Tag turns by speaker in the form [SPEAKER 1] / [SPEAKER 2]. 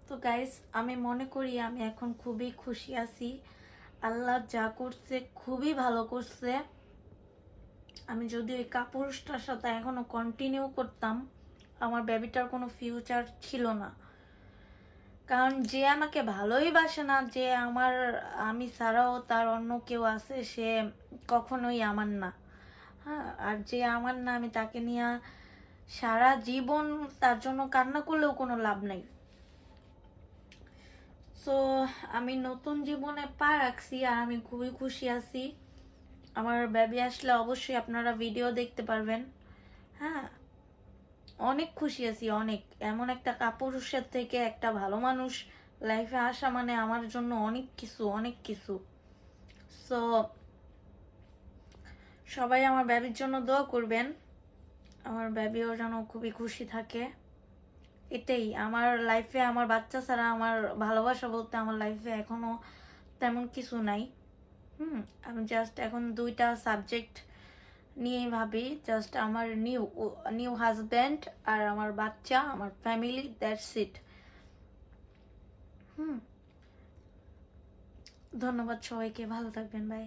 [SPEAKER 1] তো গাইস, আমি মনে করি আমি এখন খুবই খুশি আছি। আল্লাহ যা করছে খুবই ভালো করছে। আমি যদি ওই কাপুরুষটার সাথে এখনো কন্টিনিউ করতাম, আমার বেবিটার কোনো ফিউচার ছিল না। কারণ যে আমাকে ভালোই বাসে না, যে আমি ছাড়াও তার অন্য কেউ আছে, সে কখনোই আমার না। হ্যাঁ, আর যে আমার না, আমি তাকে নিয়ে সারা জীবন তার জন্য কান্না করলেও কোনো লাভ নাই। সো আমি নতুন জীবনে পা রাখছি আর আমি খুবই খুশি আছি। আমার বেবি আসলে অবশ্যই আপনারা ভিডিও দেখতে পারবেন। হ্যাঁ, অনেক খুশি আছি, অনেক। এমন একটা কাপুরুষের থেকে একটা ভালো মানুষ লাইফে আসা মানে আমার জন্য অনেক কিছু, অনেক কিছু। সো সবাই আমার বেবির জন্য দোয়া করবেন, আমার বেবিও যেন খুবই খুশি থাকে। এটাই আমার লাইফে, আমার বাচ্চা ছাড়া আমার ভালোবাসা বলতে আমার লাইফে এখনো তেমন কিছু নাই। আমি জাস্ট এখন দুইটা সাবজেক্ট নিয়ে ভাবি, জাস্ট আমার নিউ হাজব্যান্ড আর আমার বাচ্চা, আমার ফ্যামিলি, দ্যাটস ইট। ধন্যবাদ সবাইকে, ভালো থাকবেন, বাই।